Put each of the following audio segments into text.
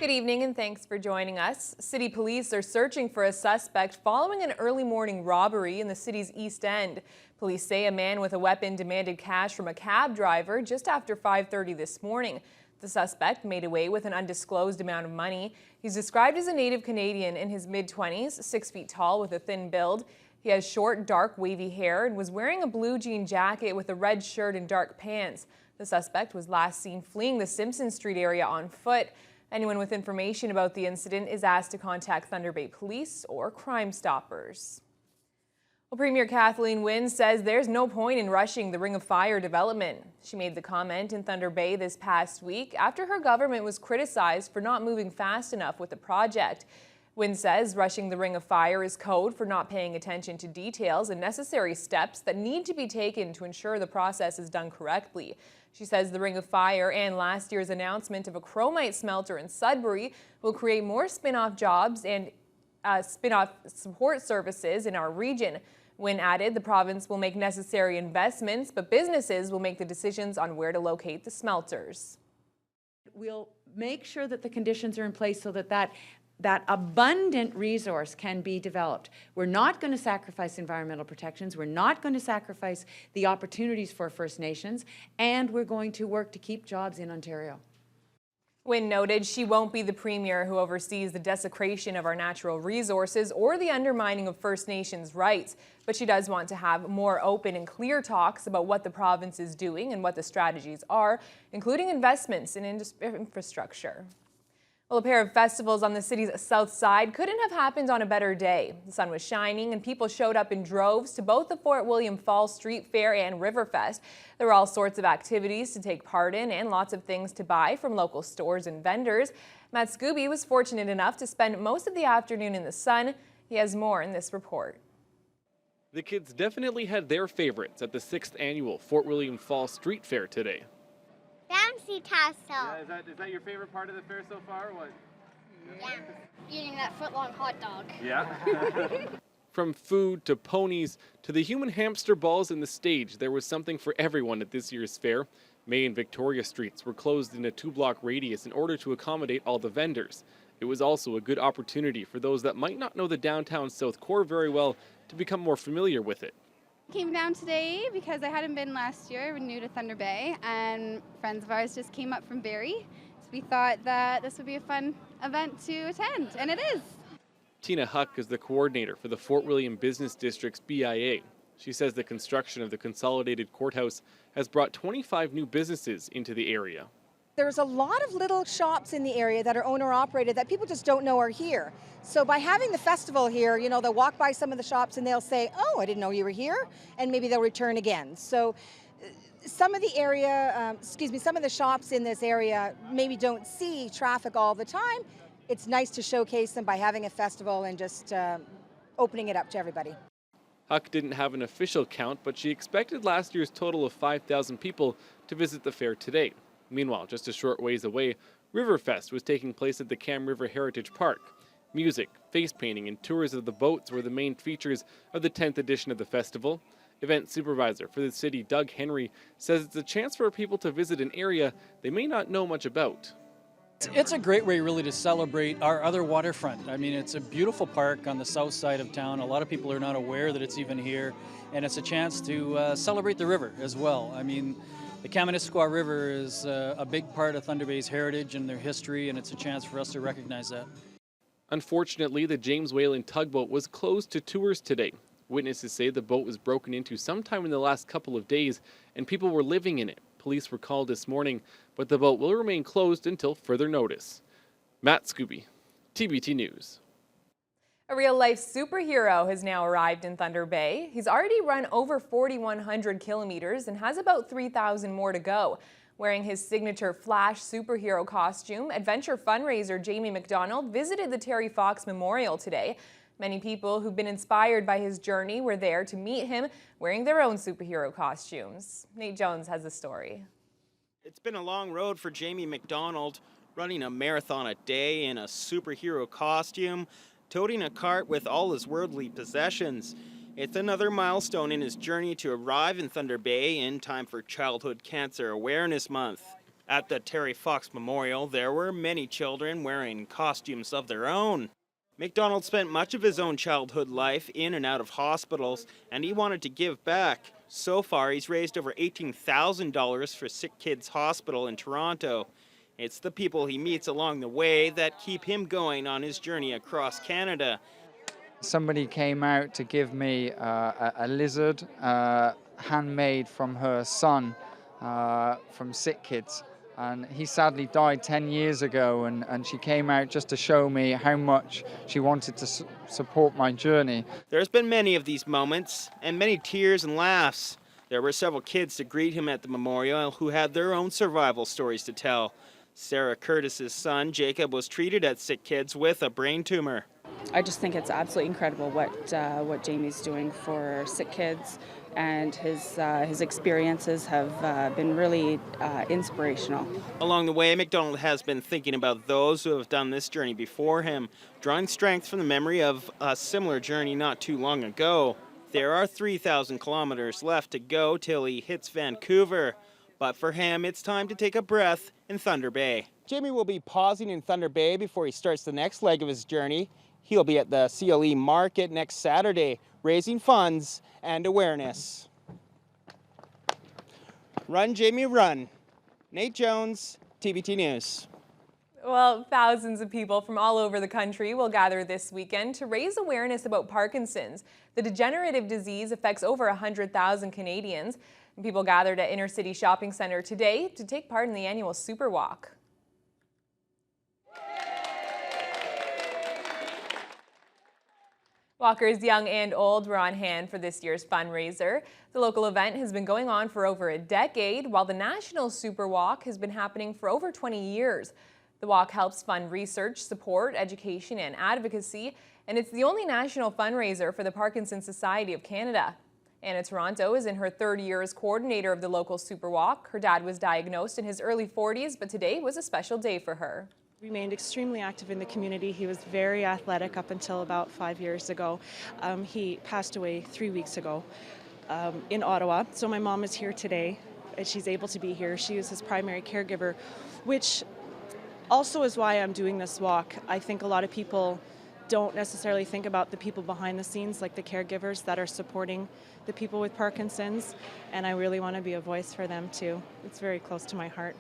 Good evening and thanks for joining us. City police are searching for a suspect following an early morning robbery in the city's East End. Police say a man with a weapon demanded cash from a cab driver just after 5:30 this morning. The suspect made away with an undisclosed amount of money. He's described as a native Canadian in his mid-20s, 6 feet tall with a thin build. He has short, dark, wavy hair and was wearing a blue jean jacket with a red shirt and dark pants. The suspect was last seen fleeing the Simpson Street area on foot. Anyone with information about the incident is asked to contact Thunder Bay Police or Crime Stoppers. Well, Premier Kathleen Wynne says there's no point in rushing the Ring of Fire development. She made the comment in Thunder Bay this past week after her government was criticized for not moving fast enough with the project. Wynne says rushing the Ring of Fire is code for not paying attention to details and necessary steps that need to be taken to ensure the process is done correctly. She says the Ring of Fire and last year's announcement of a chromite smelter in Sudbury will create more spin-off jobs and spin-off support services in our region. Wynne added the province will make necessary investments, but businesses will make the decisions on where to locate the smelters. We'll make sure that the conditions are in place so that that abundant resource can be developed. We're not going to sacrifice environmental protections. We're not going to sacrifice the opportunities for First Nations, and we're going to work to keep jobs in Ontario. Wynne noted she won't be the premier who oversees the desecration of our natural resources or the undermining of First Nations rights, but she does want to have more open and clear talks about what the province is doing and what the strategies are, including investments in infrastructure. Well, a pair of festivals on the city's south side couldn't have happened on a better day. The sun was shining and people showed up in droves to both the Fort William Falls Street Fair and Riverfest. There were all sorts of activities to take part in and lots of things to buy from local stores and vendors. Matt Scooby was fortunate enough to spend most of the afternoon in the sun. He has more in this report. The kids definitely had their favorites at the 6th annual Fort William Falls Street Fair today. Bouncy castle. Yeah, is that your favorite part of the fair so far, or what? Yeah. Eating that foot-long hot dog. Yeah. From food to ponies to the human hamster balls in the stage, there was something for everyone at this year's fair. May and Victoria Streets were closed in a 2-block radius in order to accommodate all the vendors. It was also a good opportunity for those that might not know the downtown South Core very well to become more familiar with it. Came down today because I hadn't been last year. We're new to Thunder Bay, and friends of ours just came up from Barrie. So we thought that this would be a fun event to attend, and it is. Tina Huck is the coordinator for the Fort William Business District's BIA. She says the construction of the Consolidated Courthouse has brought 25 new businesses into the area. There's a lot of little shops in the area that are owner-operated that people just don't know are here. So by having the festival here, you know, they'll walk by some of the shops and they'll say, oh, I didn't know you were here, and maybe they'll return again. So some of the area, some of the shops in this area maybe don't see traffic all the time. It's nice to showcase them by having a festival and just opening it up to everybody. Huck didn't have an official count, but she expected last year's total of 5,000 people to visit the fair today. Meanwhile, just a short ways away, Riverfest was taking place at the Cam River Heritage Park. Music, face painting, and tours of the boats were the main features of the 10th edition of the festival. Event supervisor for the city, Doug Henry, says it's a chance for people to visit an area they may not know much about. It's a great way really to celebrate our other waterfront. I mean, it's a beautiful park on the south side of town. A lot of people are not aware that it's even here, and it's a chance to celebrate the river as well. I mean, the Kaministiquia River is a big part of Thunder Bay's heritage and their history, and it's a chance for us to recognize that. Unfortunately, the James Whalen tugboat was closed to tours today. Witnesses say the boat was broken into sometime in the last couple of days, and people were living in it. Police were called this morning, but the boat will remain closed until further notice. Matt Scooby, TBT News. A real-life superhero has now arrived in Thunder Bay. He's already run over 4,100 kilometers and has about 3,000 more to go. Wearing his signature Flash superhero costume, adventure fundraiser Jamie McDonald visited the Terry Fox Memorial today. Many people who've been inspired by his journey were there to meet him wearing their own superhero costumes. Nate Jones has the story. It's been a long road for Jamie McDonald, running a marathon a day in a superhero costume, toting a cart with all his worldly possessions. It's another milestone in his journey to arrive in Thunder Bay in time for Childhood Cancer Awareness Month. At the Terry Fox Memorial, there were many children wearing costumes of their own. McDonald spent much of his own childhood life in and out of hospitals, and he wanted to give back. So far, he's raised over $18,000 for Sick Kids Hospital in Toronto. It's the people he meets along the way that keep him going on his journey across Canada. Somebody came out to give me a lizard handmade from her son from Sick Kids. And he sadly died 10 years ago, and she came out just to show me how much she wanted to support my journey. There's been many of these moments, and many tears and laughs. There were several kids to greet him at the memorial who had their own survival stories to tell. Sarah Curtis's son, Jacob, was treated at Sick Kids with a brain tumor. I just think it's absolutely incredible what Jamie's doing for sick kids, and his experiences have been really inspirational. Along the way, McDonald has been thinking about those who have done this journey before him, drawing strength from the memory of a similar journey not too long ago. There are 3,000 kilometers left to go till he hits Vancouver, but for him, it's time to take a breath in Thunder Bay. Jamie will be pausing in Thunder Bay before he starts the next leg of his journey. He'll be at the CLE Market next Saturday, raising funds and awareness. Run, Jamie, run. Nate Jones, TBT News. Well, thousands of people from all over the country will gather this weekend to raise awareness about Parkinson's. The degenerative disease affects over 100,000 Canadians. People gathered at Inner City Shopping Centre today to take part in the annual Super Walk. Walkers young and old were on hand for this year's fundraiser. The local event has been going on for over a decade, while the National Super Walk has been happening for over 20 years. The walk helps fund research, support, education, and advocacy, and it's the only national fundraiser for the Parkinsons Society of Canada. Anna Toronto is in her third year as coordinator of the local Super Walk. Her dad was diagnosed in his early 40s, but today was a special day for her. Remained extremely active in the community. He was very athletic up until about 5 years ago. He passed away 3 weeks ago in Ottawa. So my mom is here today, and she's able to be here. She is his primary caregiver, which also is why I'm doing this walk. I think a lot of people don't necessarily think about the people behind the scenes, like the caregivers that are supporting the people with Parkinson's, and I really want to be a voice for them too. It's very close to my heart.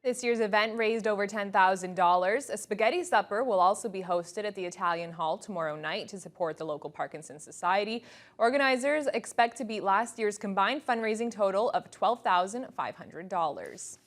This year's event raised over $10,000. A spaghetti supper will also be hosted at the Italian Hall tomorrow night to support the local Parkinson's Society. Organizers expect to beat last year's combined fundraising total of $12,500.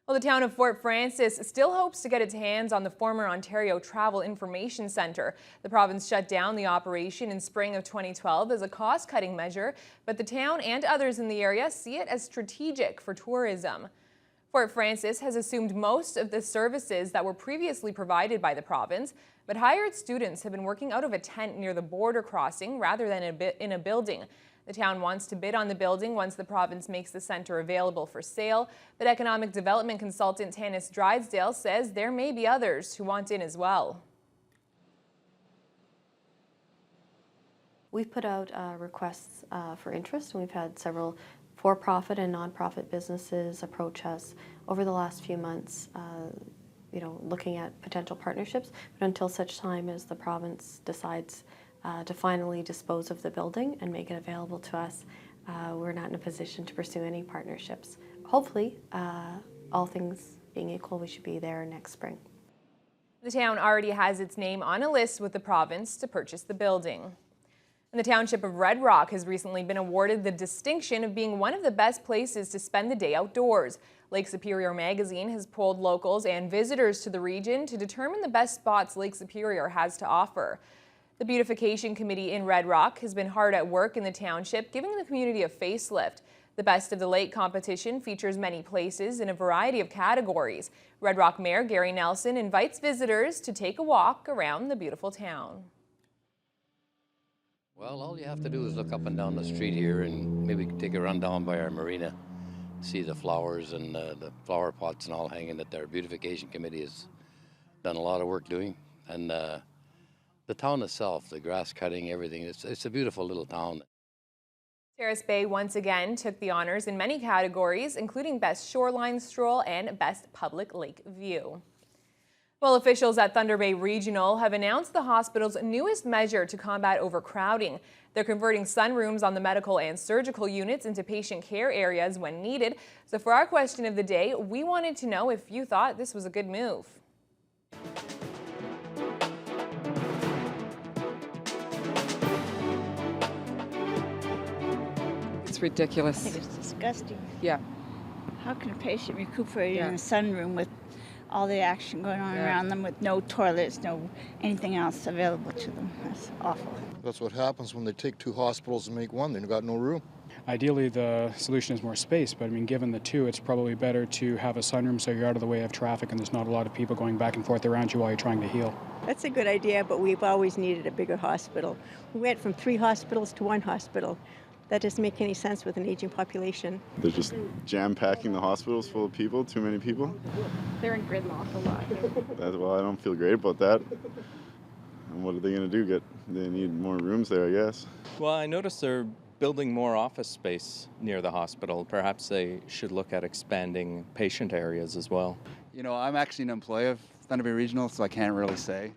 Well, the town of Fort Frances still hopes to get its hands on the former Ontario Travel Information Centre. The province shut down the operation in spring of 2012 as a cost-cutting measure, but the town and others in the area see it as strategic for tourism. Fort Frances has assumed most of the services that were previously provided by the province, but hired students have been working out of a tent near the border crossing rather than in a building. The town wants to bid on the building once the province makes the centre available for sale, but economic development consultant Tanis Drysdale says there may be others who want in as well. We've put out requests for interest, and we've had several for-profit and non-profit businesses approach us over the last few months, looking at potential partnerships. But until such time as the province decides to finally dispose of the building and make it available to us, we're not in a position to pursue any partnerships. Hopefully, all things being equal, we should be there next spring. The town already has its name on a list with the province to purchase the building. And the township of Red Rock has recently been awarded the distinction of being one of the best places to spend the day outdoors. Lake Superior magazine has polled locals and visitors to the region to determine the best spots Lake Superior has to offer. The beautification committee in Red Rock has been hard at work in the township, giving the community a facelift. The Best of the Lake competition features many places in a variety of categories. Red Rock Mayor Gary Nelson invites visitors to take a walk around the beautiful town. Well, all you have to do is look up and down the street here and maybe take a run down by our marina, see the flowers and the flower pots and all hanging that their beautification committee has done a lot of work doing. And the town itself, the grass cutting, everything, it's a beautiful little town. Terrace Bay once again took the honors in many categories, including Best Shoreline Stroll and Best Public Lake View. Well, officials at Thunder Bay Regional have announced the hospital's newest measure to combat overcrowding. They're converting sunrooms on the medical and surgical units into patient care areas when needed. So for our question of the day, we wanted to know if you thought this was a good move. It's ridiculous. I think it's disgusting. Yeah. How can a patient recuperate Yeah. in a sunroom with all the action going on around them, with no toilets, no anything else available to them? That's awful. That's what happens when they take two hospitals and make one. They've got no room. Ideally, the solution is more space, but I mean, given the two, it's probably better to have a sunroom so you're out of the way of traffic and there's not a lot of people going back and forth around you while you're trying to heal. That's a good idea, but we've always needed a bigger hospital. We went from 3 hospitals to 1 hospital. That doesn't make any sense with an aging population. They're just jam-packing the hospitals full of people, too many people. They're in gridlock a lot. Well, I don't feel great about that. And what are they going to do? They need more rooms there, I guess. Well, I noticed they're building more office space near the hospital. Perhaps they should look at expanding patient areas as well. You know, I'm actually an employee of Thunder Bay Regional, so I can't really say.